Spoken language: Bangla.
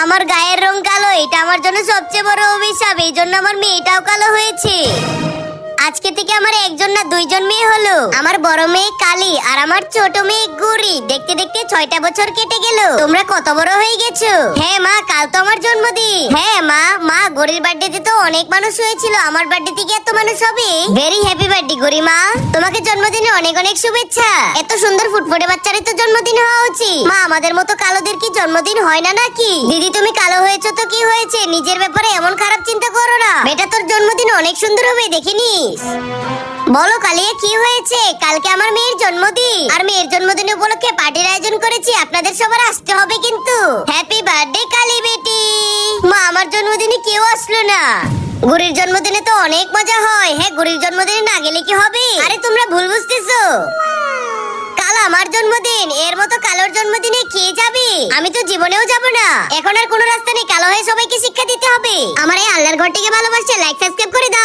আমার গায়ের রং কালো, এটা আমার জন্য সবচেয়ে বড় অভিশাপ। এই জন্য আমার মেয়েটাও কালো হয়েছে। আজকে থেকে আমার একজন না দুইজন মেয়ে হলো। আমার বড় মেয়ে কালি আর আমার ছোট মেয়ে গুড়ি। দেখতে দেখতে 6টা বছর কেটে গেল। তোমরা কত বড় হয়ে গেছো। হ্যাঁ মা, কাল তো আমার জন্মদিন। হ্যাঁ মা গরির বার্থডেতে তো অনেক মানুষ হয়েছিল, আমার বার্থডে থেকে এত মানুষ হবে। ভেরি হ্যাপি বার্থডে গরি মা, তোমাকে জন্মদিনে অনেক অনেক শুভেচ্ছা। এত সুন্দর ফুটফুটে বাচ্চারই তো জন্মদিন হওয়া উচিত। মা, আমাদের মতো কালোদের কি জন্মদিন হয় না নাকি? দিদি তুমি কালো হয়েছো তো কি হয়েছে, নিজের ব্যাপারে এমন খারাপ চিন্তা করো না। বেটা তোর জন্মদিন অনেক সুন্দর হবে, দেখিনি? বলো কালিয়া, কি হয়েছে? কালকে আমার মেয়ের জন্মদিন, আর মেয়ের জন্মদিন উপলক্ষে পার্টির আয়োজন করেছি, আপনাদের সবার আসতে হবে কিন্তু। হ্যাপি বার্থডে কালি বেটি। মা, আমার জন্মদিনে কেউ আসলো না। গুরির জন্মদিনে তো অনেক মজা হয়। হ্যাঁ, গুরির জন্মদিনে না গেলে কি হবে? আরে তোমরা ভুল বুঝতেছো। কাল আমার জন্মদিন, এর মতো কালোর জন্মদিনে কে যাবে? আমি তো জীবনেও যাব না। এখন আর কোনো রাস্তা নেই, কালো হয়ে সবাইকে শিক্ষা দিতে হবে। আমার এই আল্লাহর ঘরটিকে ভালোবাসছে, লাইক সাবস্ক্রাইব করে দাও।